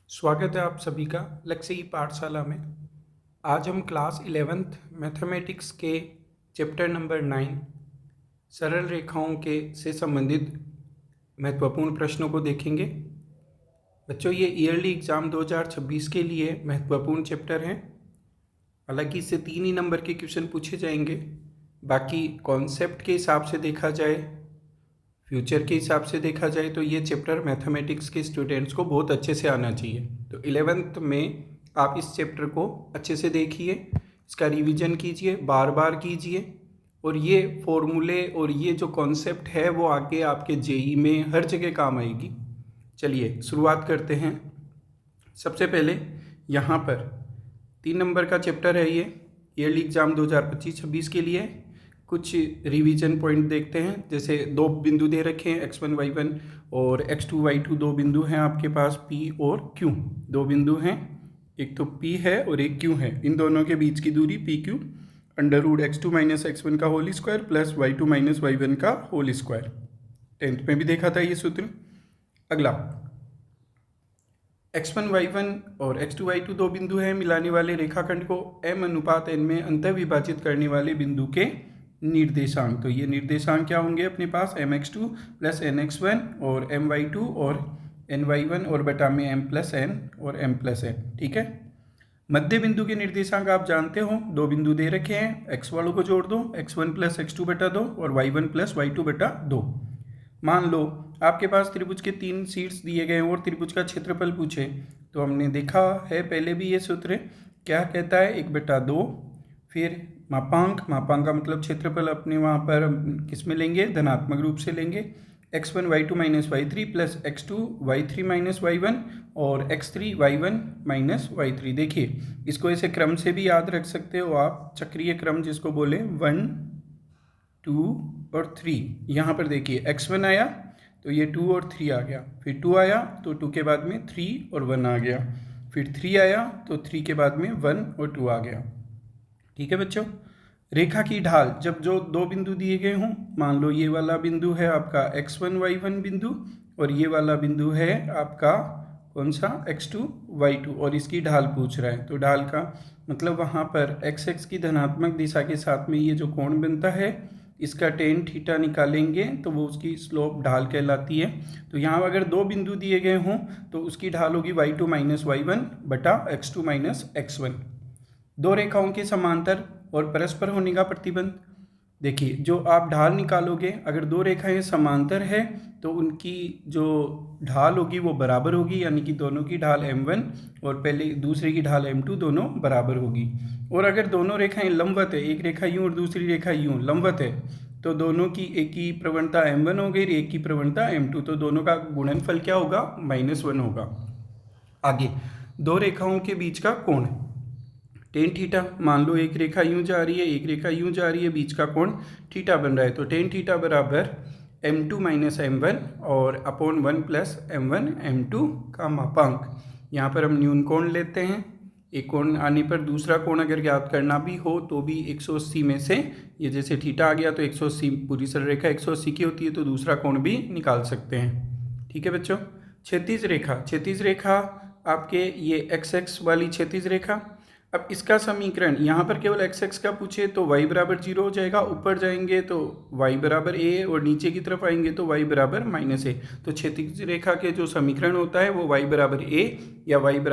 स्वागत है आप सभी का लक्ष्य ई पाठशाला में। आज हम क्लास 11th मैथमेटिक्स के चैप्टर नंबर 9 सरल रेखाओं के से संबंधित महत्वपूर्ण प्रश्नों को देखेंगे। बच्चों, ये ईयरली एग्ज़ाम 2026 के लिए महत्वपूर्ण चैप्टर हैं। हालांकि इससे 3 ही नंबर के क्वेश्चन पूछे जाएंगे। बाकी कॉन्सेप्ट के हिसाब से देखा जाए, फ्यूचर के हिसाब से देखा जाए तो ये चैप्टर मैथमेटिक्स के स्टूडेंट्स को बहुत अच्छे से आना चाहिए। तो 11th में आप इस चैप्टर को अच्छे से देखिए, इसका रिवीजन कीजिए, बार बार कीजिए, और ये फॉर्मूले और ये जो कॉन्सेप्ट है वो आगे आपके जेई में हर जगह काम आएगी। चलिए शुरुआत करते हैं। सबसे पहले यहाँ पर 3 नंबर का चैप्टर है ये, ईयरली एग्ज़ाम 2025-26 के लिए। कुछ रिवीजन पॉइंट देखते हैं। जैसे दो बिंदु दे रखे हैं x1 y1 और x2 y2, दो बिंदु हैं आपके पास p और q। दो बिंदु हैं, एक तो p है और एक q है। इन दोनों के बीच की दूरी pq √x2 - x1 का whole square plus y2 - y1 का होल स्क्वायर। 10th में भी देखा था ये सूत्र। अगला x1 y1 और x2 y2 दो बिंदु हैं। मिलाने वाले रेखाखंड को m/n में अंतः विभाजित करने वाले बिंदु के निर्देशांक। तो ये निर्देशांक क्या होंगे अपने पास? mx2 + nx1 और my2 और ny1 और बटा में m+n और m+n। ठीक है। मध्य बिंदु के निर्देशांक आप जानते हो, दो बिंदु दे रखे हैं, x वालों को जोड़ दो, x1 + x2 बटा 2 और y1 + y2 बटा 2। मान लो आपके पास त्रिभुज के 3 शीट्स दिए गए और त्रिभुज का क्षेत्रफल पूछे, तो हमने देखा है पहले भी ये सूत्र क्या कहता है, 1/2। फिर मापांक का मतलब क्षेत्रफल अपने वहाँ पर किस में लेंगे? धनात्मक रूप से लेंगे। x1 y2 - y3 plus x2 y3 - y1 और x3 y1 - y3। देखिए इसको ऐसे क्रम से भी याद रख सकते हो आप, चक्रीय क्रम जिसको बोले 1 2 और 3। यहाँ पर देखिए x1 आया तो ये 2 और 3 आ गया, फिर 2 आया तो 2 के बाद में 3 और 1 आ गया, फिर 3 आया तो 3 के बाद में 1 और 2 आ गया। ठीक है बच्चों। रेखा की ढाल जब जो दो बिंदु दिए गए हों, मान लो ये वाला बिंदु है आपका x1 y1 बिंदु और ये वाला बिंदु है आपका कौन सा? x2 y2, और इसकी ढाल पूछ रहा है। तो ढाल का मतलब वहाँ पर x की धनात्मक दिशा के साथ में ये जो कोण बनता है इसका tan थीटा निकालेंगे तो वो उसकी स्लोप ढाल कहलाती है। तो यहाँ अगर दो बिंदु दिए गए हों तो उसकी ढाल होगी y2 - y1 बटा x2 - x1। दो रेखाओं के समांतर और परस्पर होने का प्रतिबंध। देखिए जो आप ढाल निकालोगे, अगर दो रेखाएं समांतर है तो उनकी जो ढाल होगी वो बराबर होगी, यानी कि दोनों की ढाल m1 और पहले दूसरे की ढाल m2 दोनों बराबर होगी। और अगर दोनों रेखाएं लंबवत है, एक रेखा यूं और दूसरी रेखा यूं लंबवत है, तो दोनों की एक की प्रवणता m1 हो गई, एक की प्रवणता m2, तो दोनों का गुणनफल क्या होगा? -1 होगा। आगे दो रेखाओं के बीच का कोण tan थीटा। मान लो एक रेखा यूं जा रही है, एक रेखा यूं जा रही है, बीच का कोण थीटा बन रहा है। तो tan थीटा बराबर m2 - m1 और अपॉन 1 + m1 m2 का मापांक। यहाँ पर हम न्यून कोण लेते हैं। एक कोण आने पर दूसरा कोण अगर ज्ञात करना भी हो तो भी 180 में से, ये जैसे थीटा आ गया तो 180, पूरी सरल रेखा 180 की होती है तो दूसरा कोण भी निकाल सकते हैं। ठीक है बच्चों। क्षैतिज रेखा आपके ये x वाली क्षैतिज रेखा। अब इसका समीकरण यहाँ पर केवल x का पूछे तो y = 0 हो जाएगा, ऊपर जाएंगे तो y = a और नीचे की तरफ आएंगे तो y = -a। तो क्षैतिज रेखा के जो समीकरण होता है वो y = a या y =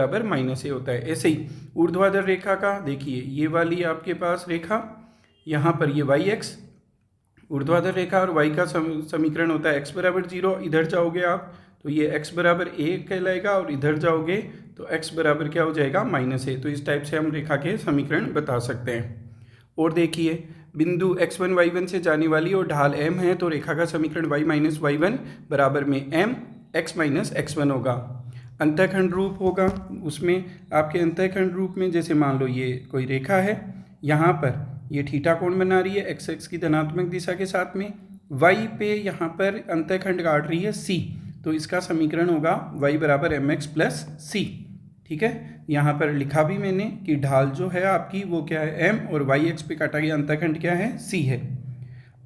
-a होता है। ऐसे ही ऊर्ध्वाधर रेखा का देखिए, ये वाली आपके पास रेखा, यहाँ पर ये yx ऊर्ध्वाधर रेखा और y का समीकरण होता है x = 0। इधर जाओगे आप तो ये x = a कहलाएगा और इधर जाओगे तो x बराबर क्या हो जाएगा? -a। तो इस टाइप से हम रेखा के समीकरण बता सकते हैं। और देखिए बिंदु x1 y1 से जाने वाली और ढाल m है तो रेखा का समीकरण y - y1 बराबर में m x - x1 होगा। अंतःखंड रूप होगा, उसमें आपके अंतःखंड रूप में जैसे मान लो ये कोई रेखा है, यहाँ पर ये थीटा कोण बना रही है x की धनात्मक दिशा के साथ में, y पे यहाँ पर अंतःखंड काट रही है c, तो इसका समीकरण होगा y = mx + c। ठीक है। यहाँ पर लिखा भी मैंने कि ढाल जो है आपकी वो क्या है? m, और y पे काटा गया अंतःखंड क्या है? c है।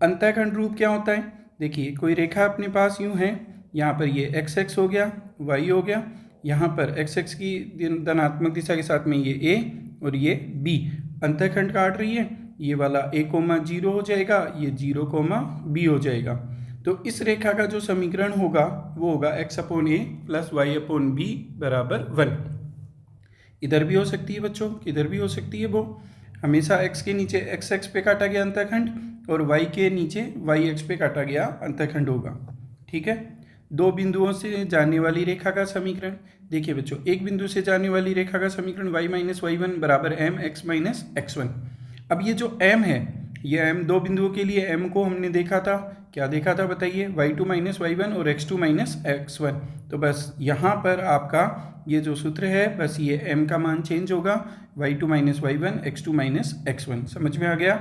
अंतःखंड रूप क्या होता है? देखिए कोई रेखा अपने पास यूं है, यहाँ पर ये x हो गया, y हो गया, यहाँ पर एक्स एक्स की धनात्मक दिशा के साथ में ये ए और ये बी अंतःखंड काट रही है, ये वाला ए कोमा 0 हो जाएगा, ये 0 कोमा बी हो जाएगा। तो इस रेखा का जो समीकरण होगा वो होगा एक्स अपॉन ए प्लस वाई अपॉन बी बराबर 1। इधर भी हो सकती है बच्चों, इधर भी हो सकती है, वो हमेशा x के नीचे एक्स एक्स पे काटा गया अंतःखंड और y के नीचे वाई एक्स पे काटा गया अंतःखंड होगा। ठीक है, दो बिंदुओं से जाने वाली रेखा का समीकरण देखिए बच्चों, एक बिंदु से जाने वाली रेखा का समीकरण y माइनस वाई वन बराबर m x minus x one. अब ये जो m है, ये m दो बिंदुओं के लिए m को हमने देखा था, क्या देखा था बताइए, y2 माइनस वाई वन और x2 माइनस एक्स वन। तो बस यहाँ पर आपका ये जो सूत्र है, बस ये m का मान चेंज होगा, y2 minus y one x2 minus x one. समझ में आ गया।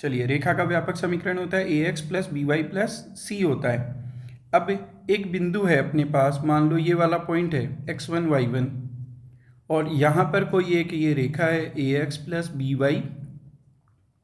चलिए, रेखा का व्यापक समीकरण होता है ax plus b y plus c होता है। अब एक बिंदु है अपने पास, मान लो ये वाला पॉइंट है x1 y1 और यहाँ पर कोई एक ये रेखा है ax plus b y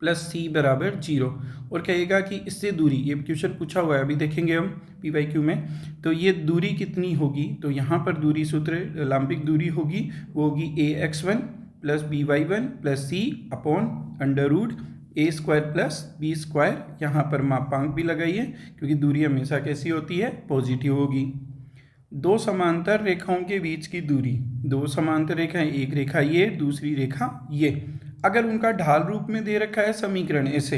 plus c बराबर 0 और कहेगा कि इससे दूरी, ये क्वेश्चन पूछा हुआ है, अभी देखेंगे हम PYQ में, तो ये दूरी कितनी होगी। तो यहाँ पर दूरी सूत्र लंबिक दूरी होगी, वो होगी ax1 plus b y one plus c upon under root a square plus b square. यहाँ पर मापांक भी लगाइए क्योंकि दूरी हमेशा कैसी होती है, पॉजिटिव होगी। दो समांतर रेखाओं के बीच की दूरी, दो समांतर रेखाएं, एक रेखा ये, दूसरी रेखा ये, अगर उनका ढाल रूप में दे रखा है समीकरण ऐसे,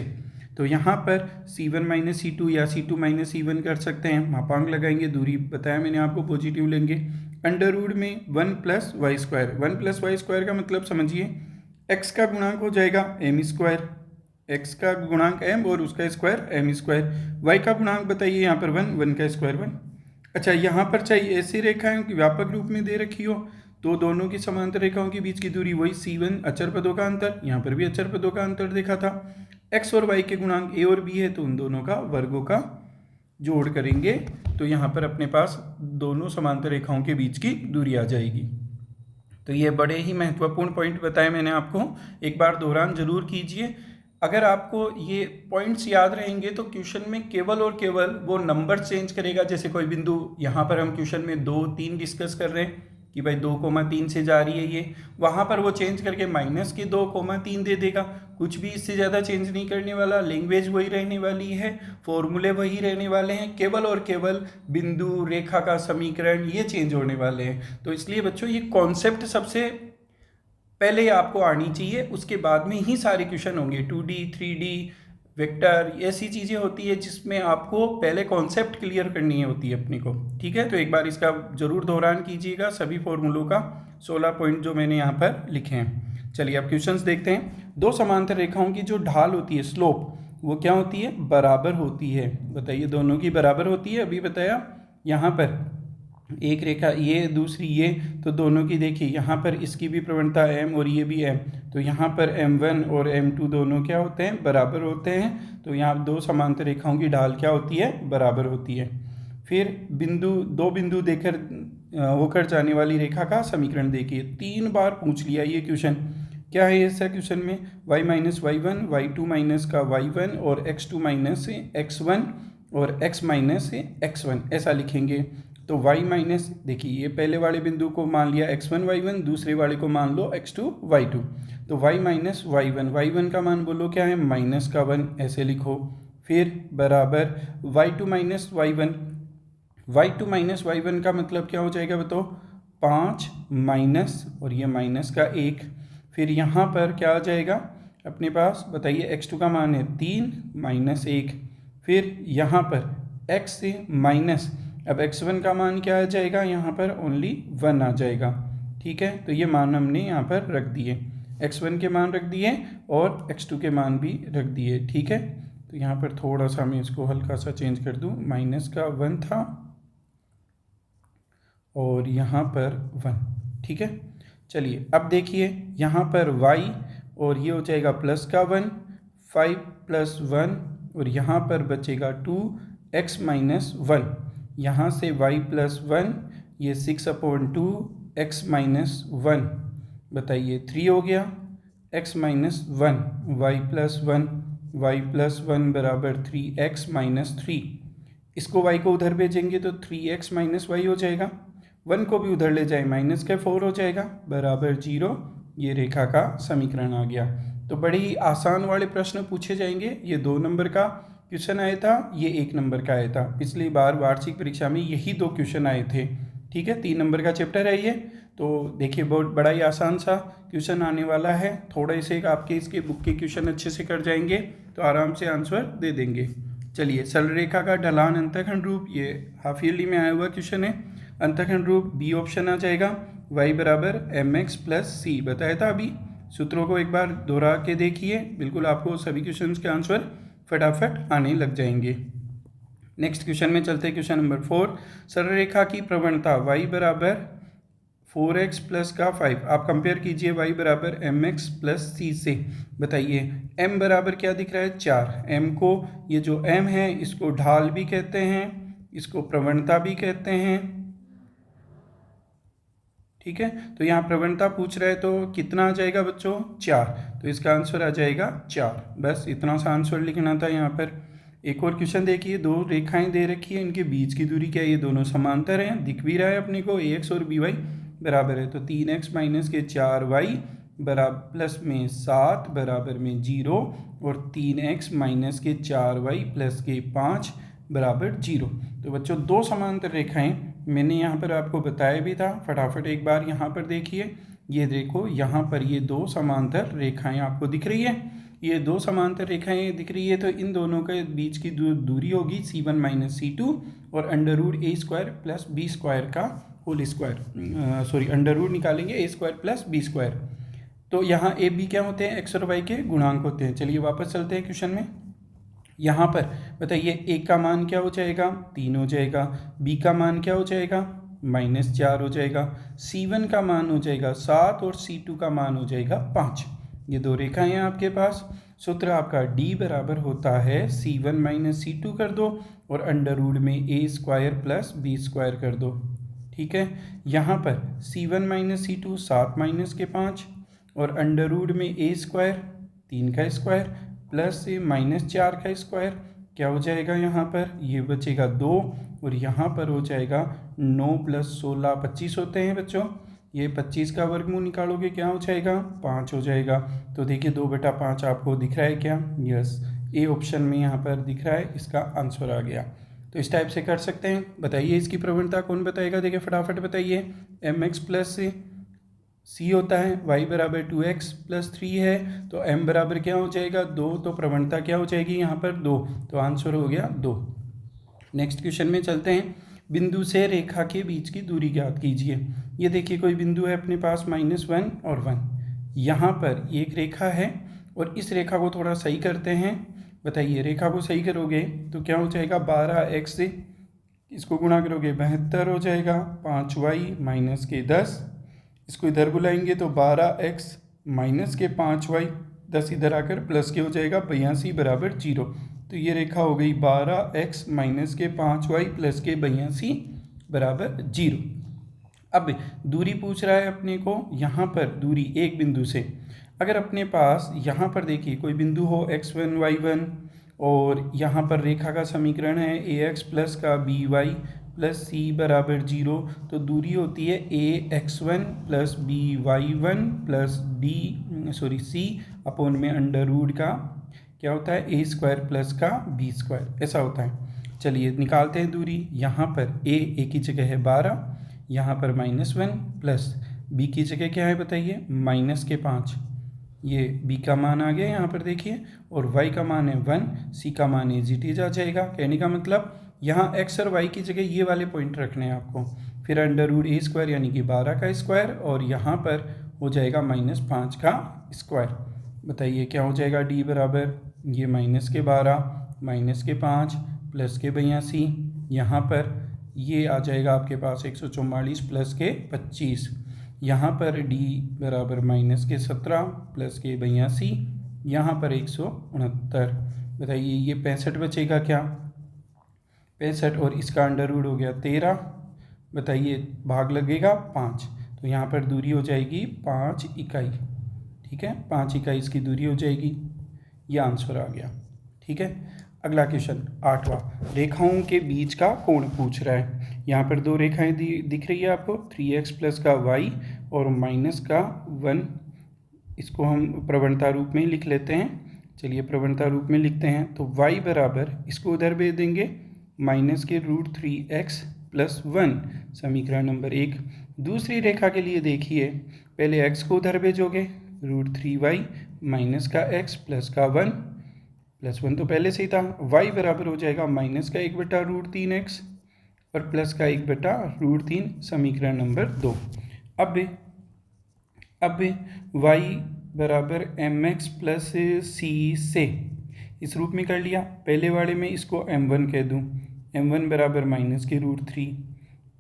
तो यहाँ पर C1 माइनस C2 या C2 माइनस C1 कर सकते हैं। मापांक लगाएंगे, दूरी बताया मैंने आपको, पॉजिटिव लेंगे। अंडर रूट में 1 plus y square, 1 plus y square का मतलब समझिए x का गुणांक हो जाएगा m स्क्वायर, x का गुणांक m और उसका स्क्वायर m स्क्वायर, y का गुणांक बताइए यहाँ पर 1, 1 का स्क्वायर 1। अच्छा, यहाँ पर चाहिए ऐसी रेखाएं कि व्यापक रूप में दे रखी हो, तो दोनों की समांतर रेखाओं के बीच की दूरी वही C1 अचर पदों का अंतर, यहाँ पर भी अचर पदों का अंतर देखा था। x और y के गुणांक a और b है, तो उन दोनों का वर्गों का जोड़ करेंगे, तो यहाँ पर अपने पास दोनों समांतर रेखाओं के बीच की दूरी आ जाएगी। तो ये बड़े ही महत्वपूर्ण पॉइंट बताए मैंने आपको, एक बार दोहरान जरूर कीजिए। अगर आपको ये पॉइंट्स याद रहेंगे तो क्वेश्चन में केवल और केवल वो नंबर चेंज करेगा। जैसे कोई बिंदु, यहाँ पर हम क्वेश्चन में 2, 3 डिस्कस कर रहे हैं कि भाई 2,3 से जा रही है ये, वहाँ पर वो चेंज करके माइनस के 2,3 दे देगा। कुछ भी इससे ज़्यादा चेंज नहीं करने वाला, लैंग्वेज वही रहने वाली है, फॉर्मूले वही रहने वाले हैं, केवल और केवल बिंदु, रेखा का समीकरण ये चेंज होने वाले हैं। तो इसलिए बच्चों ये कॉन्सेप्ट सबसे पहले आपको आनी चाहिए, उसके बाद में ही सारे क्वेश्चन होंगे। 2D 3D वेक्टर ऐसी चीज़ें होती है जिसमें आपको पहले कॉन्सेप्ट क्लियर करनी होती है अपने को। ठीक है, तो एक बार इसका जरूर दोहरान कीजिएगा सभी फॉर्मूलों का, 16 पॉइंट जो मैंने यहाँ पर लिखे हैं। चलिए अब क्वेश्चंस देखते हैं। दो समांतर रेखाओं की जो ढाल होती है, स्लोप, वो क्या होती है, बराबर होती है। बताइए, दोनों की बराबर होती है। अभी बताया, यहाँ पर एक रेखा ये, दूसरी ये, तो दोनों की देखिए, यहाँ पर इसकी भी प्रवणता m और ये भी m, तो यहाँ पर m1 और m2 दोनों क्या होते हैं, बराबर होते हैं। तो यहाँ दो समांतर रेखाओं की ढाल क्या होती है, बराबर होती है। फिर बिंदु, दो बिंदु देकर होकर जाने वाली रेखा का समीकरण देखिए, 3 बार पूछ लिया ये क्वेश्चन। क्या है ऐसा क्वेश्चन में, y minus y one, y2 minus का y1 और x2 माइनस x1 और x माइनस x1 ऐसा लिखेंगे। तो y माइनस, देखिए ये पहले वाले बिंदु को मान लिया x1 y1, दूसरे वाले को मान लो x2 y2। तो y माइनस y1, y1 का मान बोलो क्या है, माइनस का 1, ऐसे लिखो। फिर बराबर y2 minus y1, y2 minus y1 का मतलब क्या हो जाएगा बताओ, 5 माइनस और ये माइनस का 1। फिर यहाँ पर क्या आ जाएगा अपने पास, बताइए, x2 का मान है 3 माइनस 1। फिर यहाँ पर x से माइनस, अब x1 का मान क्या आ जाएगा, यहाँ पर ओनली 1 आ जाएगा। ठीक है, तो ये मान हमने यहाँ पर रख दिए, x1 के मान रख दिए और x2 के मान भी रख दिए। ठीक है, तो यहाँ पर थोड़ा सा मैं इसको हल्का सा चेंज कर दूँ, माइनस का 1 था और यहाँ पर 1। ठीक है, चलिए अब देखिए, यहाँ पर y और ये हो जाएगा प्लस का 1, 5 प्लस 1 और यहाँ पर बचेगा 2x माइनस 1। यहाँ से y प्लस 1, ये 6/2 x माइनस 1, बताइए 3 हो गया, x minus 1, y plus 1, y plus 1 बराबर 3x माइनस 3। इसको y को उधर भेजेंगे तो 3x माइनस y हो जाएगा। 1 को भी उधर ले जाए माइनस के 4 हो जाएगा बराबर 0। ये रेखा का समीकरण आ गया। तो बड़े ही आसान वाले प्रश्न पूछे जाएंगे। ये 2 नंबर का क्वेश्चन आया था, ये 1 नंबर का आया था। पिछली बार वार्षिक परीक्षा में यही 2 क्वेश्चन आए थे। ठीक है, 3 नंबर का चैप्टर है ये। तो देखिए बहुत बड़ा ही आसान सा क्वेश्चन आने वाला है। थोड़े से आपके इसके बुक के क्वेश्चन अच्छे से कर जाएंगे तो आराम से आंसर दे देंगे। चलिए, सरल रेखा का ढलान अंतःखंड रूप, ये हाफ ईयरली में आया हुआ क्वेश्चन है। अंतःखंड रूप बी ऑप्शन आ जाएगा, y बराबर mx प्लस सी बताया था अभी। सूत्रों को एक बार दोहरा के देखिए, बिल्कुल आपको सभी क्वेश्चन के आंसर फटाफट आने लग जाएंगे। नेक्स्ट क्वेश्चन में चलते हैं, क्वेश्चन नंबर 4। सरल रेखा की प्रवणता y बराबर 4x प्लस का 5, आप कंपेयर कीजिए y बराबर mx प्लस सी से। बताइए m बराबर क्या दिख रहा है 4। m को, ये जो m है इसको ढाल भी कहते हैं, इसको प्रवणता भी कहते हैं। ठीक है, तो यहाँ प्रवणता पूछ रहा है तो कितना आ जाएगा बच्चों 4, तो इसका आंसर आ जाएगा 4। बस इतना सा आंसर लिखना था यहाँ पर। एक और क्वेश्चन देखिए, 2 रेखाएं दे रखी है, इनके बीच की दूरी क्या है, ये दोनों समांतर हैं, दिख भी रहा है अपने को, ax और by बराबर है। तो 3x माइनस के 4y बराबर प्लस में 7 बराबर में 0 और 3x माइनस के 4y प्लस के 5 बराबर 0। तो बच्चों 2 समांतर रेखाएं मैंने यहाँ पर आपको बताया भी था, फटाफट एक बार यहाँ पर देखिए। ये देखो यहाँ पर ये 2 समांतर रेखाएं आपको दिख रही है, ये 2 समांतर रेखाएं दिख रही है। तो इन दोनों के बीच की दूरी होगी c1 माइनस c2 और under root a square plus b square का whole square, sorry under root निकालेंगे a square plus b square. तो यहाँ a b क्या होते हैं, x और y के गुणांक होते हैं। चलिए वापस चलते हैं क्वेश्चन में। यहाँ पर बताइए a का मान क्या हो जाएगा 3 हो जाएगा, b का मान क्या हो जाएगा -4 हो जाएगा, c1 का मान हो जाएगा 7 और c2 का मान हो जाएगा 5। ये 2 रेखाएं हैं आपके पास। सूत्र आपका d बराबर होता है c1 माइनस c2 कर दो और अंडर रूट में a square plus b square कर दो। ठीक है, यहाँ पर c1 माइनस c2 7 माइनस के 5 और अंडर रूट में a स्क्वायर 3 का स्क्वायर प्लस से -4 का स्क्वायर, क्या हो जाएगा यहाँ पर, ये बचेगा 2 और यहाँ पर हो जाएगा 9 प्लस 16 25 होते हैं बच्चों। ये 25 का वर्गमूल निकालोगे क्या हो जाएगा 5 हो जाएगा। तो देखिए 2/5 आपको दिख रहा है क्या, यस ए ऑप्शन में यहाँ पर दिख रहा है, इसका आंसर आ गया। तो इस टाइप से कर सकते हैं। बताइए इसकी प्रवणता कौन बताएगा, देखिए फटाफट बताइए। mx प्लस c होता है, y बराबर 2x प्लस 3 है, तो m बराबर क्या हो जाएगा 2, तो प्रवणता क्या हो जाएगी यहाँ पर 2, तो आंसर हो गया 2। नेक्स्ट क्वेश्चन में चलते हैं। बिंदु से रेखा के बीच की दूरी ज्ञात कीजिए। ये देखिए कोई बिंदु है अपने पास -1 और 1, यहाँ पर एक रेखा है और इस रेखा को थोड़ा सही करते हैं। बताइए रेखा को सही करोगे तो क्या हो जाएगा 12x से इसको गुणा करोगे 72 हो जाएगा, 5y माइनस के 10, इसको इधर बुलाएंगे तो 12x माइनस के 5y, 10 इधर आकर प्लस के हो जाएगा 82 बराबर 0। तो ये रेखा हो गई 12x माइनस के 5y प्लस के 82 बराबर 0। अब दूरी पूछ रहा है अपने को, यहाँ पर दूरी एक बिंदु से। अगर अपने पास यहाँ पर देखिए कोई बिंदु हो x1 y1 और यहाँ पर रेखा का समीकरण है ax प्लस का by प्लस c बराबर 0, तो दूरी होती है ax1 plus by1 plus c upon में अंडर रूट का क्या होता है a स्क्वायर प्लस का b स्क्वायर, ऐसा होता है। चलिए निकालते हैं दूरी। यहाँ पर a की जगह है 12, यहाँ पर -1 प्लस b की जगह क्या है बताइए -5, ये b का मान आ गया यहाँ पर देखिए, और y का मान है 1, c का मान एज इट इज आ जाएगा। कहने का मतलब यहाँ x और y की जगह ये वाले पॉइंट रखने हैं आपको। फिर अंडर रूट a स्क्वायर यानी कि 12 का स्क्वायर और यहाँ पर हो जाएगा -5 का स्क्वायर। बताइए क्या हो जाएगा d बराबर ये -12 माइनस के 5 प्लस के 82, यहाँ पर ये आ जाएगा आपके पास 144 प्लस के 25, यहाँ पर d बराबर -17 प्लस के 82, यहाँ पर 169। बताइए ये 65 बचेगा क्या 65 और इसका अंडर रूट हो गया 13। बताइए भाग लगेगा 5, तो यहाँ पर दूरी हो जाएगी 5 इकाई। ठीक है, 5 इकाई इसकी दूरी हो जाएगी, ये आंसर आ गया। ठीक है, अगला क्वेश्चन 8वां, रेखाओं के बीच का कोण पूछ रहा है। यहाँ पर दो रेखाएं दिख रही है आपको, 3x प्लस का y और माइनस का 1। इसको हम प्रवणता रूप में लिख लेते हैं। चलिए प्रवणता रूप में लिखते हैं। तो y बराबर, इसको उधर भेज देंगे, माइनस के √3x प्लस 1, समीकरण नंबर 1। दूसरी रेखा के लिए देखिए, पहले x को उधर भेजोगे, √3y माइनस का x प्लस का 1, प्लस 1 तो पहले से ही था। y बराबर हो जाएगा माइनस का 1/√3x और प्लस का 1/√3, समीकरण नंबर 2। अब y बराबर mx प्लस c से इस रूप में कर लिया। पहले वाले में इसको m1 कह दूँ, m1 बराबर माइनस के √3,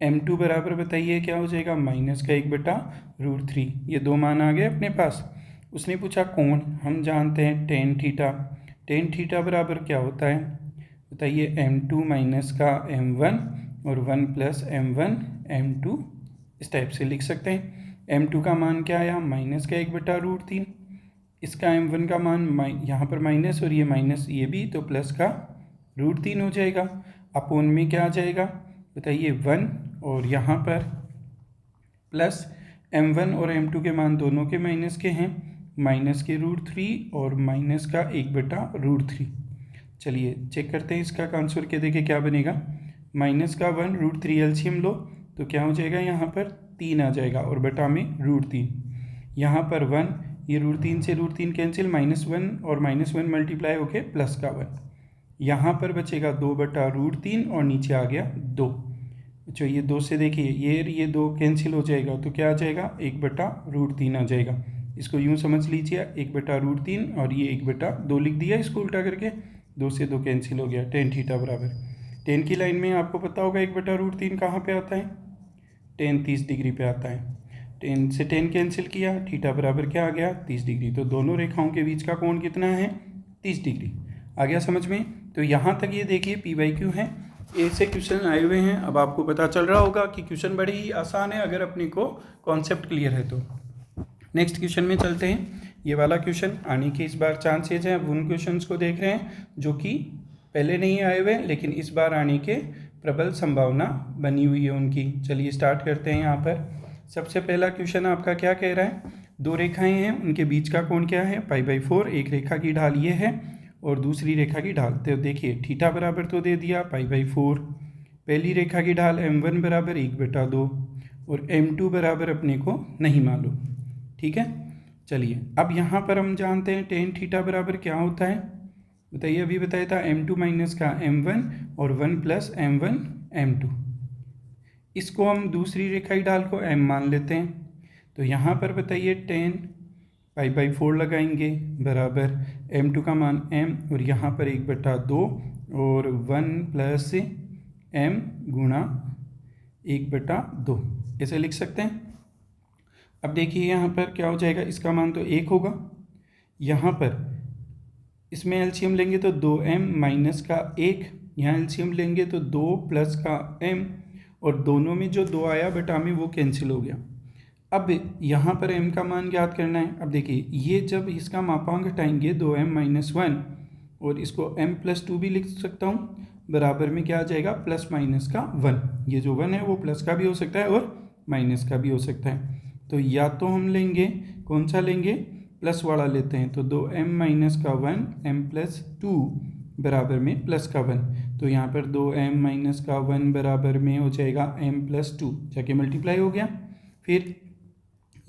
m2 बराबर बताइए क्या हो जाएगा, माइनस का 1/√3। ये दो मान आ गए अपने पास। उसने पूछा कोण, हम जानते हैं टेन थीटा। टेन थीटा बराबर क्या होता है बताइए, m2 माइनस का m1 और 1 प्लस m1 m2, इस टाइप से लिख सकते हैं। m2 का मान क्या आया, माइनस का 1/√3। इसका m1 का मान यहाँ पर माइनस और ये माइनस, ये भी तो प्लस का √3 हो जाएगा। अपोन में क्या आ जाएगा बताइए, 1 और यहाँ पर प्लस m1 और m2 के मान दोनों के माइनस के हैं, माइनस के √3 और माइनस का 1/√3। चलिए चेक करते हैं इसका आंसर के, देखिए क्या बनेगा। माइनस का 1 √3 एलसीएम लो तो क्या हो जाएगा, यहाँ पर 3 आ जाएगा और बटा में √3। यहाँ पर 1, ये √3 से √3 कैंसिल, -1 और -1 मल्टीप्लाई होके प्लस का 1। यहाँ पर बचेगा 2/√3 और नीचे आ गया 2। अच्छा ये 2 से देखिए, ये 2 कैंसिल हो जाएगा तो क्या आ जाएगा, 1/√3 आ जाएगा। इसको यूँ समझ लीजिए 1/√3 और ये 1/2 लिख दिया इसको उल्टा करके, 2 से 2 कैंसिल हो गया। टेन थीटा बराबर, टेन की लाइन में आपको पता होगा 1/√3 कहाँ पे आता है, टेन 30 डिग्री पे आता है। टेन से टेन कैंसिल किया, थीटा बराबर क्या आ गया, 30 डिग्री। तो दोनों रेखाओं के बीच का कोण कितना है, 30 डिग्री। आ गया समझ में। तो यहाँ तक ये देखिए PYQ है, ऐसे क्वेश्चन आए हुए हैं। अब आपको पता चल रहा होगा कि क्वेश्चन बड़े ही आसान है अगर अपने को कॉन्सेप्ट क्लियर है तो। नेक्स्ट क्वेश्चन में चलते हैं। ये वाला क्वेश्चन आने के इस बार चांसेज हैं, अब उन क्वेश्चंस को देख रहे हैं जो कि पहले नहीं आए हुए लेकिन इस बार आने के प्रबल संभावना बनी हुई है उनकी। चलिए स्टार्ट करते हैं। यहाँ पर सबसे पहला क्वेश्चन आपका क्या कह रहा है, दो रेखाएं हैं, उनके बीच का कोण क्या है, π/4। एक रेखा की ढाल ये है और दूसरी रेखा की ढाल, तो देखिए थीटा बराबर तो दे दिया π/4। पहली रेखा की ढाल m1 बराबर 1/2 और m2 बराबर अपने को नहीं मालूम। ठीक है, चलिए अब यहाँ पर हम जानते हैं टेन थीटा बराबर क्या होता है बताइए, अभी बताया था m2 माइनस का m1 और 1 प्लस m1 m2। इसको हम दूसरी रेखा की ढाल को m मान लेते हैं। तो यहाँ पर बताइए टेन π/4 लगाएंगे बराबर m2 का मान m और यहाँ पर 1/2 और 1 प्लस m गुणा 1/2, ऐसे लिख सकते हैं। अब देखिए यहाँ पर क्या हो जाएगा, इसका मान तो 1 होगा। यहाँ पर इसमें एलसीएम लेंगे तो 2m माइनस का 1, यहाँ एलसीएम लेंगे तो 2 प्लस का m, और दोनों में जो 2 आया बटा में वो कैंसिल हो गया। अब यहाँ पर m का मान ज्ञात करना है। अब देखिए ये जब इसका मापांक हटाएंगे 2m माइनस 1, और इसको m+2 भी लिख सकता हूँ, बराबर में क्या आ जाएगा, प्लस माइनस का 1। ये जो 1 है वो प्लस का भी हो सकता है और माइनस का भी हो सकता है। तो या तो हम लेंगे, कौन सा लेंगे, प्लस वाला लेते हैं। तो 2m माइनस का 1 m+2 बराबर में प्लस का 1। तो यहाँ पर 2m माइनस का 1 बराबर में हो जाएगा m+2, जाके मल्टीप्लाई हो गया। फिर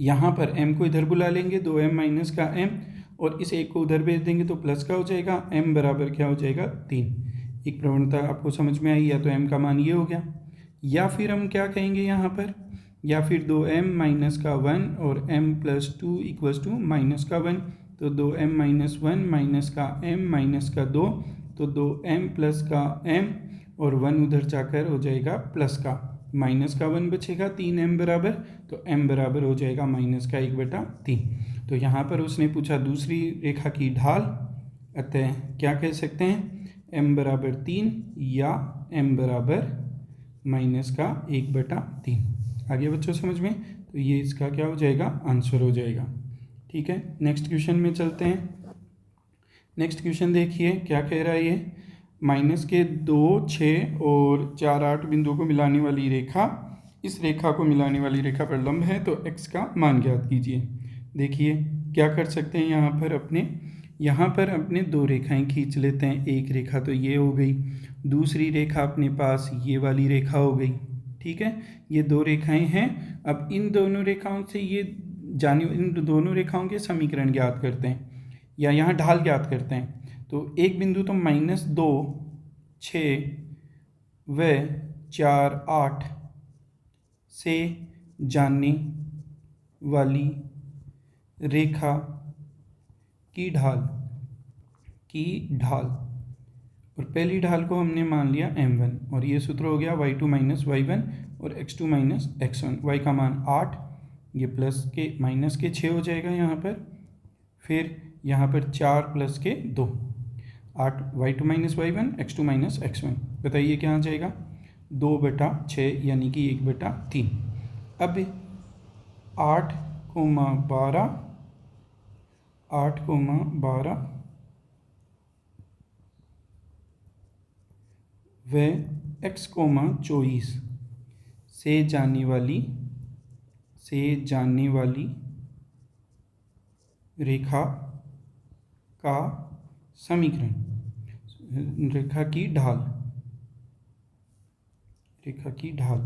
यहाँ पर m को इधर बुला लेंगे, 2m माइनस का m, और इस एक को उधर भेज देंगे तो प्लस का हो जाएगा, m बराबर क्या हो जाएगा, 3। एक प्रवणता आपको समझ में आई, या तो m का मान ये हो गया, या फिर हम क्या कहेंगे यहाँ पर, या फिर 2m माइनस का 1 और m+2 इक्वल्स टू माइनस का 1। तो 2m माइनस 1 माइनस का m माइनस का 2, तो 2m प्लस का m और 1 उधर जाकर हो जाएगा प्लस का, माइनस का 1 बचेगा 3m बराबर, तो m बराबर हो जाएगा माइनस का 1/3। तो यहाँ पर उसने पूछा दूसरी रेखा की ढाल, अतः क्या कह सकते हैं, m बराबर 3 या m बराबर माइनस का 1/3। आगे बच्चों समझ में, तो ये इसका क्या हो जाएगा, आंसर हो जाएगा। ठीक है, नेक्स्ट क्वेश्चन में चलते हैं। नेक्स्ट क्वेश्चन देखिए क्या कह रहा है ये, माइनस के 2, 6 और 4, 8 बिंदुओं को मिलाने वाली रेखा इस रेखा को मिलाने वाली रेखा पर लंब है, तो x का मान ज्ञात कीजिए। देखिए क्या कर सकते हैं, यहाँ पर अपने दो रेखाएं खींच लेते हैं। एक रेखा तो ये हो गई, दूसरी रेखा अपने पास ये वाली रेखा हो गई। ठीक है, ये दो रेखाएं हैं। अब इन दोनों रेखाओं से इन दोनों रेखाओं के समीकरण ज्ञात करते हैं या यहाँ ढाल ज्ञात करते हैं। तो एक बिंदु तो -2, 6 व 4, 8 से जाने वाली रेखा की ढाल और पहली ढाल को हमने मान लिया m1 और ये सूत्र हो गया y2 - y1 और x2 - x1। y का मान 8, ये प्लस के माइनस के 6 हो जाएगा यहाँ पर, फिर यहाँ पर 4 प्लस के 2, 8 y2 - y1 x2 - x1। बताइए क्या आ जाएगा, 2/6 यानी कि 1/3। अब 8, 12 व x, 24 से जाने वाली रेखा का समीकरण, रेखा की ढाल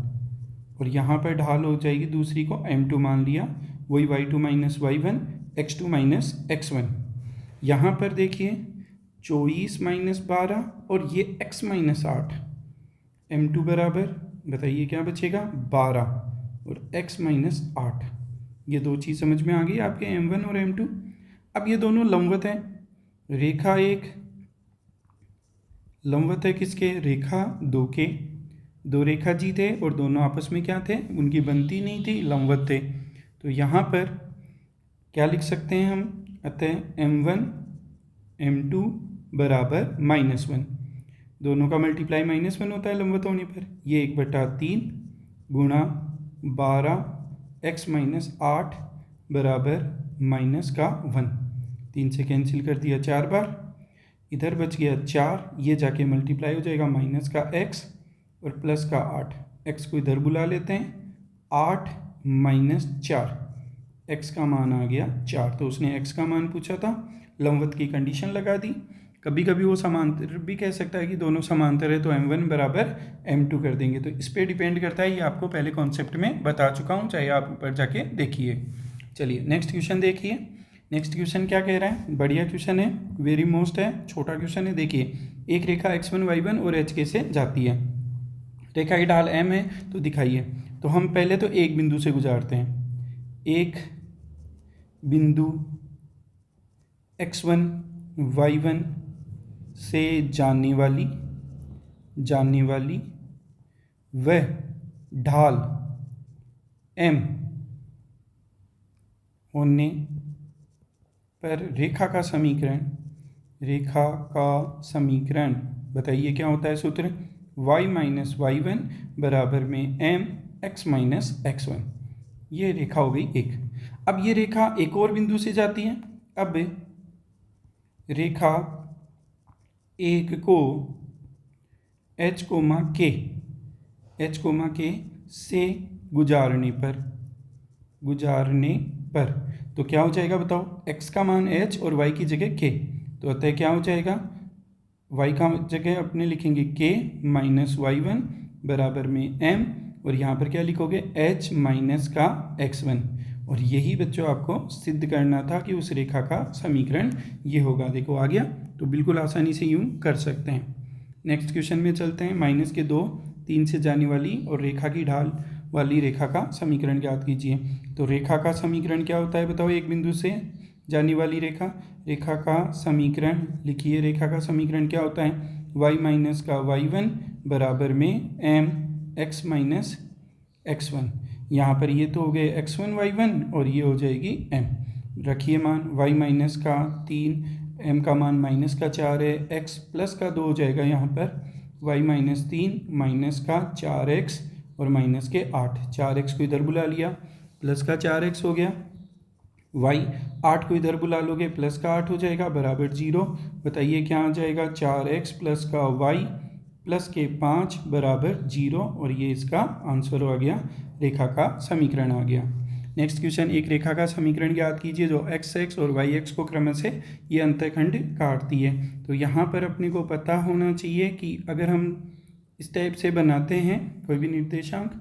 और यहाँ पर ढाल हो जाएगी दूसरी को m2 मान लिया, वही y2 - y1 x2 - x1। यहाँ पर देखिए 24 - 12 और ये x - 8, m2 बराबर, बताइए क्या बचेगा, 12 और x - 8। ये दो चीज़ समझ में आ गई आपके m1 और m2। अब ये दोनों लंबवत हैं, रेखा एक लंबवत है किसके, रेखा 2 के। दो रेखा जी थे और दोनों आपस में क्या थे, उनकी बनती नहीं थी, लंबवत थे। तो यहाँ पर क्या लिख सकते हैं हम, अतः m1 m2 बराबर -1, दोनों का मल्टीप्लाई -1 होता है लंबवत होने पर। ये 1/3 गुणा 12 x - 8 बराबर -1, 3 से कैंसिल कर दिया 4 बार, इधर बच गया 4, ये जाके मल्टीप्लाई हो जाएगा -x और +8, x को इधर बुला लेते हैं, 8 - 4, x का मान आ गया 4। तो उसने x का मान पूछा था, लंबवत की कंडीशन लगा दी। कभी कभी वो समांतर भी कह सकता है कि दोनों समांतर है, तो m1 बराबर m2 कर देंगे। तो इस पर डिपेंड करता है, ये आपको पहले कॉन्सेप्ट में बता चुका हूँ, चाहे आप ऊपर जाके देखिए। चलिए नेक्स्ट क्वेश्चन देखिए। नेक्स्ट क्वेश्चन क्या कह रहा है, बढ़िया क्वेश्चन है, वेरी मोस्ट है, छोटा क्वेश्चन है। देखिए एक रेखा x1 y1 और hk से जाती है, रेखा की ढाल m है, तो दिखाइए। तो हम पहले तो एक बिंदु से गुजारते हैं, एक बिंदु x1 y1 से जाने वाली वह ढाल m होने पर रेखा का समीकरण बताइए क्या होता है सूत्र, y - y1 बराबर में m x - x1। ये रेखा हो गई एक। अब ये रेखा एक और बिंदु से जाती है। अब रेखा एक को h, k से गुजारने पर तो क्या हो जाएगा बताओ, x का मान h और y की जगह k, तो अतः क्या हो जाएगा, y का जगह अपने लिखेंगे k - y1 बराबर में m और यहाँ पर क्या लिखोगे, h माइनस का x1। और यही बच्चों आपको सिद्ध करना था कि उस रेखा का समीकरण ये होगा। देखो आ गया, तो बिल्कुल आसानी से यूँ कर सकते हैं। नेक्स्ट क्वेश्चन में चलते हैं। -2, 3 से जाने वाली और रेखा की ढाल वाली रेखा का समीकरण ज्ञात कीजिए। तो रेखा का समीकरण क्या होता है बताओ, एक बिंदु से जाने वाली रेखा का समीकरण लिखिए। रेखा का समीकरण क्या होता है, y माइनस का y1 बराबर में m x माइनस x1। यहाँ पर ये तो हो गए x1 y1 और ये हो जाएगी m। रखिए मान, y माइनस का 3, m का मान -4 है, x प्लस का 2 हो जाएगा यहाँ पर, y - 3 माइनस का 4x और -8, 4x को इधर बुला लिया, प्लस का 4x हो गया, y 8 को इधर बुला लोगे प्लस का 8 हो जाएगा बराबर 0। बताइए क्या आ जाएगा 4x प्लस का y प्लस के 5 बराबर 0 और ये इसका आंसर आ गया, रेखा का समीकरण आ गया। नेक्स्ट क्वेश्चन, एक रेखा का समीकरण ज्ञात कीजिए जो एक्स एक्स और वाई एक्स को क्रम से ये अंतःखंड काटती है। तो यहाँ पर अपने को पता होना चाहिए कि अगर हम इस टाइप से बनाते हैं कोई भी निर्देशांक,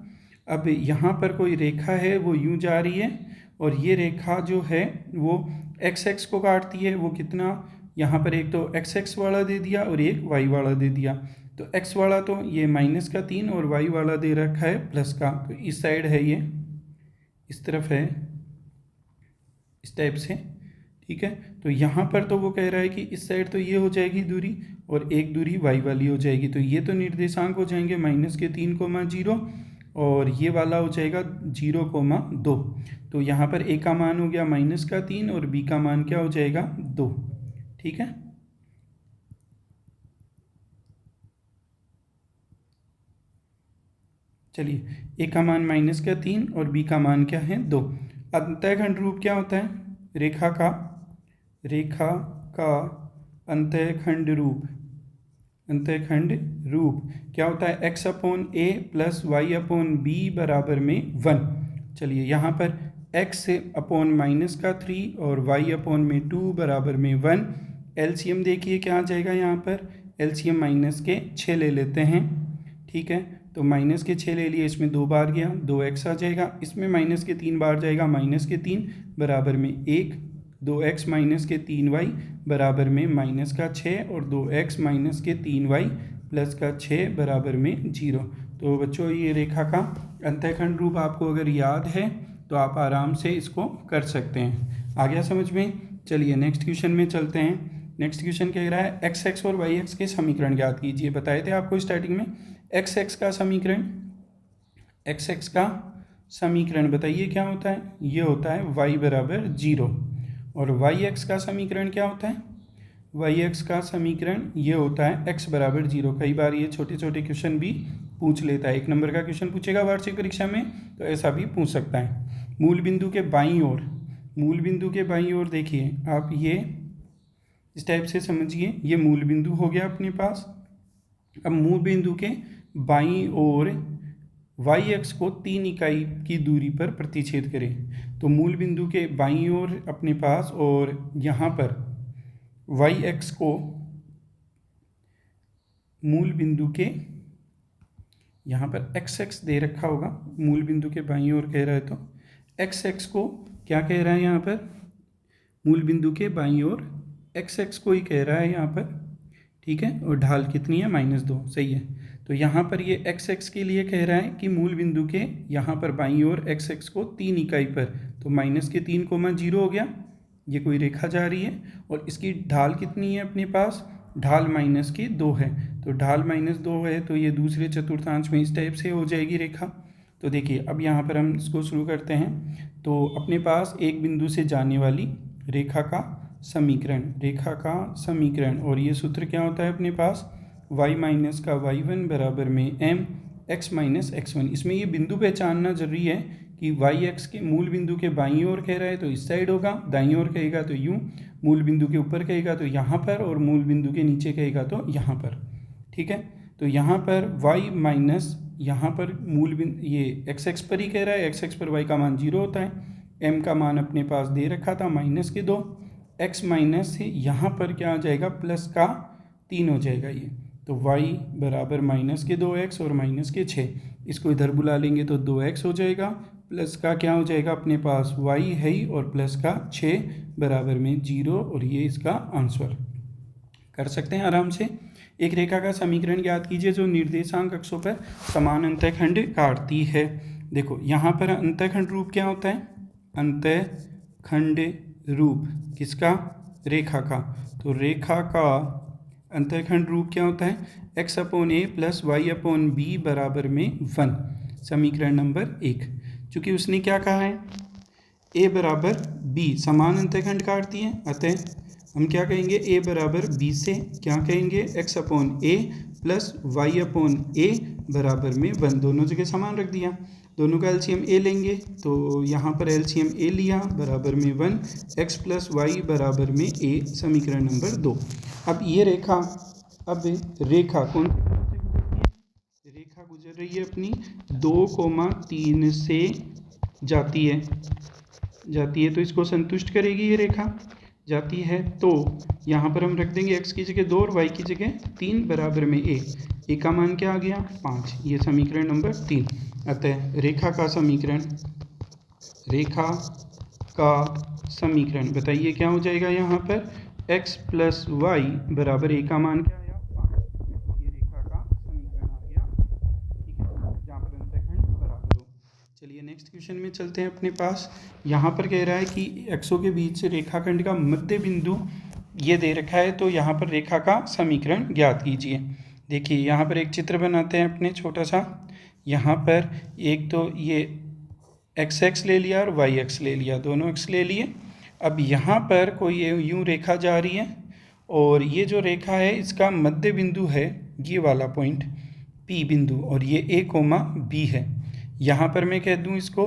अब यहाँ पर कोई रेखा है वो यूँ जा रही है और ये रेखा जो है वो एक्स एक्स को काटती है। वो कितना, यहाँ पर एक तो एक्स एक्स वाला दे दिया और एक वाई वाला दे दिया। तो एक्स वाला तो ये -3 और वाई वाला दे रखा है प्लस का, तो इस साइड है ये, इस तरफ है इस टाइप से, ठीक है। तो यहाँ पर तो वो कह रहा है कि इस साइड तो ये हो जाएगी दूरी और एक दूरी वाई वाली हो जाएगी। तो ये तो निर्देशांक हो जाएंगे -3, 0 और ये वाला हो जाएगा 0, 2। तो यहाँ पर ए का मान हो गया -3 और बी का मान क्या हो जाएगा 2, ठीक है। चलिए, ए का मान -3 और बी का मान क्या है 2। अंतःखंड रूप क्या होता है, रेखा का अंतःखंड रूप क्या होता है, x/a प्लस y/b बराबर में 1। चलिए, यहाँ पर x/-3 और y/2 बराबर में 1। एलसीएम देखिए क्या आ जाएगा, यहाँ पर एलसीएम -6 ले लेते हैं, ठीक है। तो -6 ले लिए, इसमें 2 बार गया 2x आ जाएगा, इसमें -3 बार जाएगा -3 बराबर में 1, 2x -3y बराबर में -6 और 2x -3y प्लस का 6 बराबर में 0। तो बच्चों ये रेखा का अंतःखंड रूप आपको अगर याद है तो आप आराम से इसको कर सकते हैं। आ गया समझ में। चलिए नेक्स्ट क्वेश्चन में चलते हैं। नेक्स्ट क्वेश्चन कह रहा है एक्स एक्स और वाई एक्स के समीकरण ज्ञात कीजिए। बताए थे आपको स्टार्टिंग में एक्स एक्स का समीकरण बताइए क्या होता है, ये होता है y बराबर 0। और वाई एक्स का समीकरण क्या होता है, वाई एक्स का समीकरण ये होता है x बराबर 0। कई बार ये छोटे छोटे क्वेश्चन भी पूछ लेता है, 1 नंबर का क्वेश्चन पूछेगा वार्षिक परीक्षा में तो ऐसा भी पूछ सकता है। मूल बिंदु के बाईं ओर देखिए आप, ये इस टाइप से समझिए, ये मूल बिंदु हो गया अपने पास। अब मूल बिंदु के बाईं ओर वाई एक्स को 3 इकाई की दूरी पर प्रतिच्छेद करें। तो मूल बिंदु के बाईं ओर अपने पास, और यहाँ पर वाई एक्स को मूल बिंदु के, यहाँ पर एक्स एक्स दे रखा होगा, मूल बिंदु के बाईं ओर कह रहा है तो एक्स एक्स को क्या कह रहा है यहाँ पर, मूल बिंदु के बाईं ओर एक्स एक्स को ही कह रहा है यहाँ पर, ठीक है। और ढाल कितनी है -2, सही है। तो यहाँ पर ये एक्स एक्स के लिए कह रहा है कि मूल बिंदु के यहाँ पर बाईं ओर एक्स एक्स को 3 इकाई पर, तो -3, 0 हो गया। ये कोई रेखा जा रही है और इसकी ढाल कितनी है अपने पास, ढाल -2 है। तो ढाल -2 है तो ये दूसरे चतुर्थांश में इस टाइप से हो जाएगी रेखा। तो देखिए अब यहाँ पर हम इसको शुरू करते हैं। तो अपने पास एक बिंदु से जाने वाली रेखा का समीकरण, और ये सूत्र क्या होता है अपने पास, y का y1 बराबर में m x x1। इसमें ये बिंदु पहचानना जरूरी है कि y x के मूल बिंदु के बाईं ओर कह रहा है तो इस साइड होगा, दाईं ओर कहेगा तो यूँ, मूल बिंदु के ऊपर कहेगा तो यहाँ पर, और मूल बिंदु के नीचे कहेगा तो यहाँ पर, ठीक है। तो यहाँ पर y यहाँ पर मूल बिंदु ये x x पर ही कह रहा है, x x पर y का मान 0 होता है, m का मान अपने पास दे रखा था -2, x माइनस से यहाँ पर क्या आ जाएगा +3 हो जाएगा ये। तो y बराबर -2x और -6, इसको इधर बुला लेंगे तो 2x हो जाएगा, प्लस का क्या हो जाएगा अपने पास y है ही, और प्लस का 6 बराबर में 0, और ये इसका आंसर। कर सकते हैं आराम से। एक रेखा का समीकरण ज्ञात कीजिए जो निर्देशांक अक्षों पर समान अंतःखंड काटती है। देखो यहाँ पर अंतःखंड रूप क्या होता है, अंतःखंड रूप किसका, रेखा का। तो रेखा का अंतःखंड रूप क्या होता है, x/a प्लस y/b बराबर में 1। समीकरण नंबर 1। चूँकि उसने क्या कहा है, a बराबर b समान अंतःखंड काटती है, अतः हम क्या कहेंगे, a बराबर b से क्या कहेंगे, x/a प्लस y/a बराबर में 1, दोनों जगह समान रख दिया। दोनों का एलसीएम ए लेंगे, तो यहाँ पर एलसीएम ए लिया बराबर में 1, x प्लस वाई बराबर में ए, समीकरण नंबर 2। अब ये रेखा, अब रेखा कौन से गुजरती है? रेखा गुजर रही है अपनी 2,3 से जाती है, तो इसको संतुष्ट करेगी ये रेखा, जाती है। तो यहाँ पर हम रख देंगे x की जगह 2 और y की जगह 3 बराबर में a का मान क्या आ गया? 5। ये समीकरण नंबर 3। अतः रेखा का समीकरण बताइए क्या हो जाएगा? यहाँ पर x प्लस वाई बराबर a का मान क्या आया? 5। ये रेखा का समीकरण आ गया, ठीक है, जहाँ पर अंतःखंड बराबर हो। चलिए नेक्स्ट क्वेश्चन में चलते हैं अपने पास। यहाँ पर कह रहा है कि एक्सों के बीच से रेखाखंड का मध्य बिंदु ये दे रखा है, तो यहाँ पर रेखा का समीकरण ज्ञात कीजिए। देखिए यहाँ पर एक चित्र बनाते हैं अपने छोटा सा। यहाँ पर एक तो ये x ले लिया और y ले लिया, दोनों x ले लिए। अब यहाँ पर कोई यूँ रेखा जा रही है और ये जो रेखा है इसका मध्य बिंदु है ये वाला पॉइंट P बिंदु, और ये A, B है। यहाँ पर मैं कह दूँ इसको,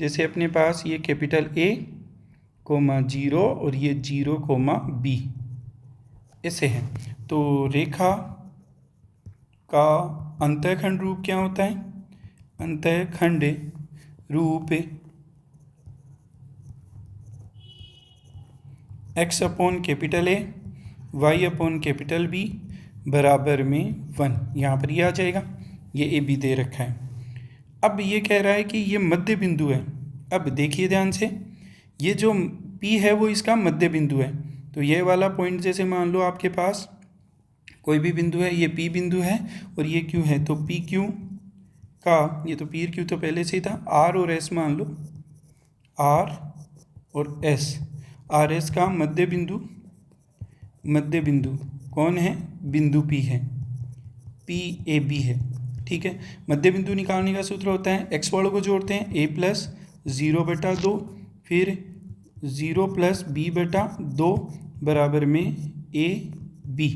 जैसे अपने पास ये कैपिटल A, 0 और ये 0, B ऐसे है। तो रेखा का अंतःखंड रूप क्या होता है? अंतःखंड रूप x upon capital A, y upon capital B बराबर में 1। यहाँ पर ये आ जाएगा, ये A B दे रखा है। अब ये कह रहा है कि ये मध्य बिंदु है। अब देखिए ध्यान से, ये जो P है वो इसका मध्य बिंदु है। तो ये वाला पॉइंट जैसे मान लो आपके पास कोई भी बिंदु है, ये P बिंदु है और ये Q है, तो पी क्यू का, ये तो पी क्यू तो पहले से ही था, R और S मान लो, R और S, आर एस का मध्य बिंदु कौन है? बिंदु P है, PAB है, ठीक है। मध्य बिंदु निकालने का सूत्र होता है, x वालों को जोड़ते हैं, a प्लस 0/2 फिर 0 प्लस b/2 बराबर में AB।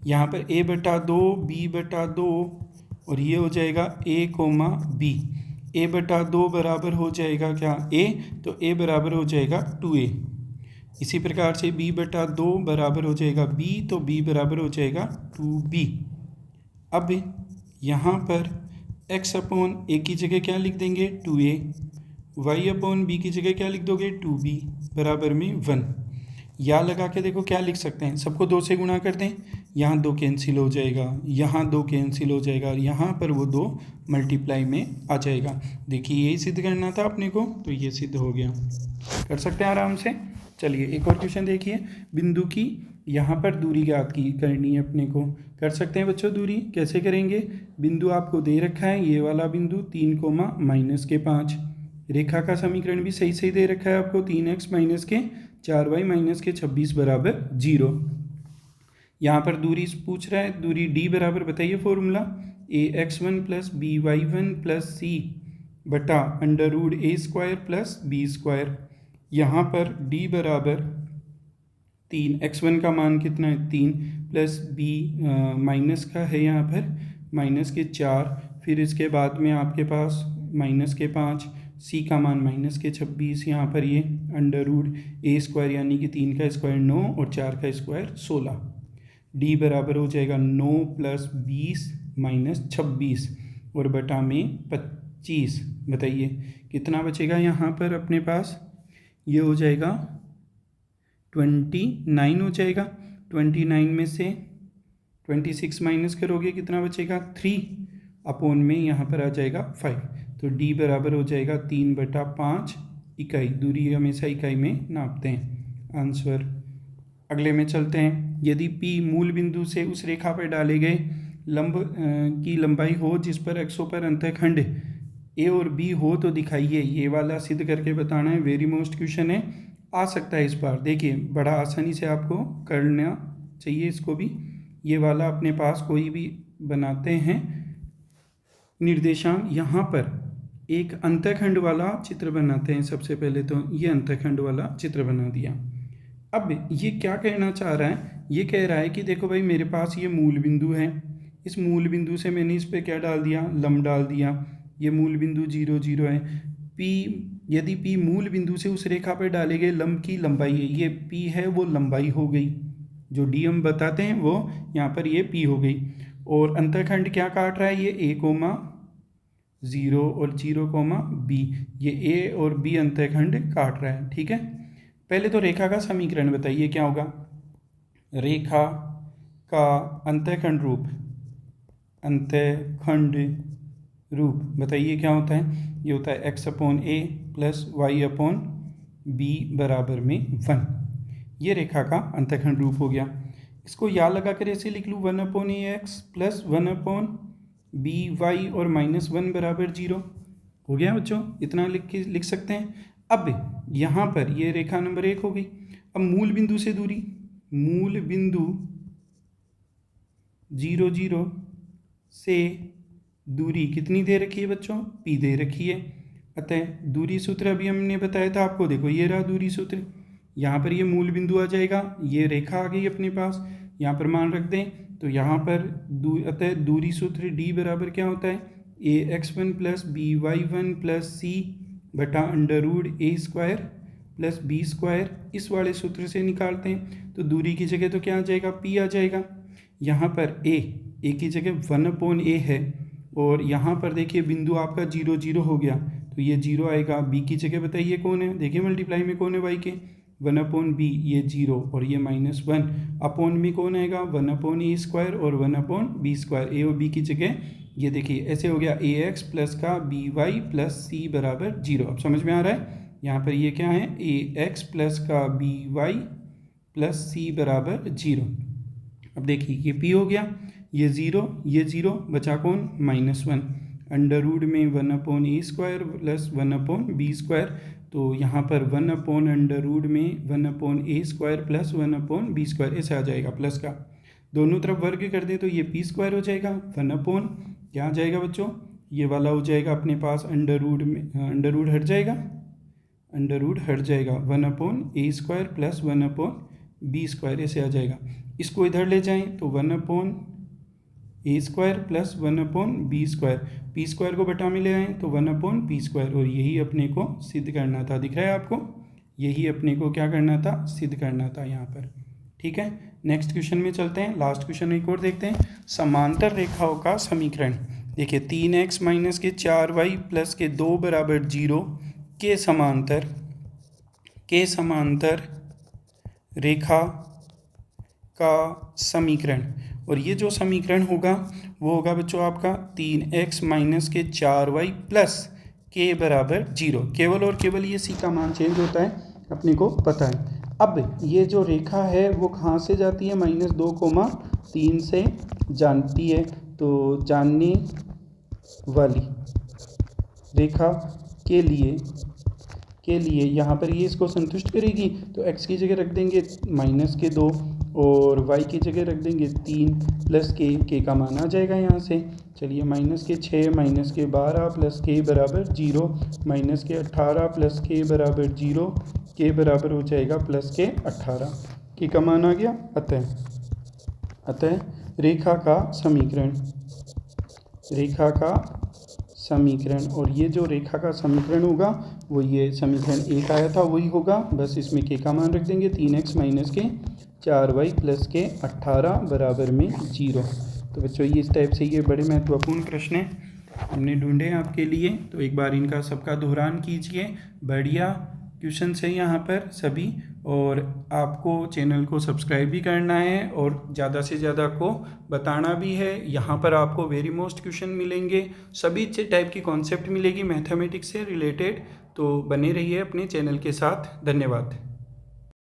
यहाँ पर a/2 b/2 और ये हो जाएगा a, b। a/2 बराबर हो जाएगा क्या? a, तो a बराबर हो जाएगा 2a। इसी प्रकार से b/2 बराबर हो जाएगा b, तो b बराबर हो जाएगा 2b। अब यहाँ पर x अपॉन a की जगह क्या लिख देंगे? 2a। y अपॉन b की जगह क्या लिख दोगे? 2b बराबर में 1। या लगा के देखो क्या लिख सकते हैं, सबको 2 से गुणा कर दें, यहाँ 2 कैंसिल हो जाएगा, यहाँ 2 कैंसिल हो जाएगा और यहाँ पर वो 2 मल्टीप्लाई में आ जाएगा। देखिए यही सिद्ध करना था अपने को, तो ये सिद्ध हो गया। कर सकते हैं आराम से। चलिए एक और क्वेश्चन देखिए। बिंदु की यहाँ पर दूरी ज्ञात करनी है अपने को। कर सकते हैं बच्चों दूरी, कैसे करेंगे? बिंदु आपको दे रखा है, ये वाला बिंदु 3, -5। रेखा का समीकरण भी सही दे रखा है आपको, 3x - 4y - 26 बराबर 0। यहाँ पर दूरी पूछ रहा है, दूरी d बराबर बताइए फॉर्मूला, ax1 + by1 + c बटा √a² + b²। यहाँ पर d बराबर 3, x1 का मान कितना है? 3 प्लस b माइनस का है यहाँ पर -4, फिर इसके बाद में आपके पास -5, c का मान -26, यहाँ पर ये √a² यानी कि 3 का स्क्वायर 9 और 4 का स्क्वायर 16। d बराबर हो जाएगा 9 + 20 - 26 और बटा में 25। बताइए कितना बचेगा यहाँ पर अपने पास? ये हो जाएगा 29 हो जाएगा। 29 में से 26 माइनस करोगे कितना बचेगा? 3 अपॉन में यहाँ पर आ जाएगा 5। तो d बराबर हो जाएगा 3/5 इकाई। दूरी हमेशा इकाई में नापते हैं। आंसर। अगले में चलते हैं। यदि P मूल बिंदु से उस रेखा पर डाले गए लंब की लंबाई हो जिस पर एक्सों पर अंतःखंड A और B हो तो दिखाइए। ये वाला सिद्ध करके बताना है, वेरी मोस्ट क्वेश्चन है, आ सकता है इस बार। देखिए बड़ा आसानी से आपको करना चाहिए इसको भी। ये वाला अपने पास कोई भी बनाते हैं निर्देशांक, यहाँ पर एक अंतःखंड वाला चित्र बनाते हैं। सबसे पहले तो ये अंतःखंड वाला चित्र बना दिया। अब ये क्या कहना चाह रहा है? ये कह रहा है कि देखो भाई मेरे पास ये मूल बिंदु है, इस मूल बिंदु से मैंने इस पर क्या डाल दिया? लंब डाल दिया। ये मूल बिंदु 0 0 है। P, यदि P मूल बिंदु से उस रेखा पर डाले गए लंब की लंबाई है, ये P है वो लंबाई हो गई, जो D हम बताते हैं वो यहाँ पर ये P हो गई। और अंतःखंड क्या काट रहा है, ये A, 0 और 0, B, ये A और B अंतःखंड काट रहा है। ठीक है, पहले तो रेखा का समीकरण बताइए क्या होगा। रेखा का अंतःखंड रूप बताइए क्या होता है। ये होता है x/a प्लस y/b बराबर में 1। ये रेखा का अंतःखंड रूप हो गया। इसको या लगा कर ऐसे लिख लूँ 1/ax प्लस 1/by और -1 बराबर 0 हो गया बच्चों, इतना लिख सकते हैं। अब यहाँ पर ये रेखा नंबर 1 हो गई। अब मूल बिंदु से दूरी, मूल बिंदु 0 0 से दूरी कितनी दे रखी है बच्चों, P दे रखी है। अतः दूरी सूत्र अभी हमने बताया था आपको, देखो ये रहा दूरी सूत्र। यहाँ पर ये मूल बिंदु आ जाएगा, ये रेखा आ गई अपने पास, यहाँ पर मान रख दें तो यहाँ पर अतः दूरी सूत्र D बराबर क्या होता है, ax1 plus by1 plus c बटा √a² प्लस b²। इस वाले सूत्र से निकालते हैं तो दूरी की जगह तो क्या आ जाएगा, P आ जाएगा। यहाँ पर a की जगह 1/a है, और यहाँ पर देखिए बिंदु आपका 0 0 हो गया तो ये 0 आएगा। b की जगह बताइए कौन है, देखिए मल्टीप्लाई में कौन है y के, 1/b, ये 0 और ये -1। अपॉन में कौन आएगा, 1/a² और 1/b²। a और b की जगह ये देखिए ऐसे हो गया ax प्लस का by प्लस c बराबर 0। अब समझ में आ रहा है, यहाँ पर ये क्या है, ax प्लस का by प्लस c बराबर 0। अब देखिए ये p हो गया, ये 0 बचा कौन, -1 अंडर रूट में 1/a² प्लस 1/b²। तो यहाँ पर 1/√में 1/a² प्लस 1/b² ऐसे आ जाएगा प्लस का। दोनों तरफ वर्ग कर दें तो ये p² हो जाएगा, 1/ क्या आ जाएगा बच्चों, ये वाला हो जाएगा अपने पास अंडर रूट में, अंडर रूट हट जाएगा 1/a² प्लस 1/b² ऐसे आ जाएगा। इसको इधर ले जाएं तो 1/a² प्लस 1/b², p² को बटा में ले आएँ तो 1/p²। और यही अपने को सिद्ध करना था, दिख रहा है आपको, यही अपने को क्या करना था, सिद्ध करना था यहाँ पर। ठीक है, नेक्स्ट क्वेश्चन में चलते हैं, लास्ट क्वेश्चन एक और देखते हैं। समांतर रेखाओं का समीकरण। देखिए 3x माइनस के 4y प्लस के 2 बराबर 0 के समांतर रेखा का समीकरण। और ये जो समीकरण होगा वो होगा बच्चों आपका 3x माइनस के 4y प्लस के बराबर 0। केवल और केवल ये c का मान चेंज होता है, अपने को पता है। अब ये जो रेखा है वो कहाँ से जाती है, -2,3 से जानती है। तो जानने वाली रेखा के लिए यहाँ पर ये इसको संतुष्ट करेगी, तो x की जगह रख देंगे -2 और y की जगह रख देंगे 3 प्लस के का मान आ जाएगा यहाँ से। चलिए -6 -12 प्लस के बराबर 0, -18 प्लस के बराबर 0, के बराबर हो जाएगा प्लस के 18, के का मान आ गया। अतः रेखा का समीकरण, और ये जो रेखा का समीकरण होगा वो ये समीकरण 1 आया था वही होगा, बस इसमें के का मान रख देंगे 3x माइनस के 4y प्लस के 18 बराबर में 0। तो बच्चों ये इस टाइप से ये बड़े महत्वपूर्ण प्रश्न हैं हमने ढूंढे आपके लिए, तो एक बार इनका सबका दोहरान कीजिए। बढ़िया क्वेश्चन है यहाँ पर सभी, और आपको चैनल को सब्सक्राइब भी करना है और ज़्यादा से ज़्यादा को बताना भी है। यहाँ पर आपको वेरी मोस्ट क्वेश्चन मिलेंगे, सभी टाइप की कॉन्सेप्ट मिलेगी मैथमेटिक्स से रिलेटेड। तो बने रहिए अपने चैनल के साथ। धन्यवाद।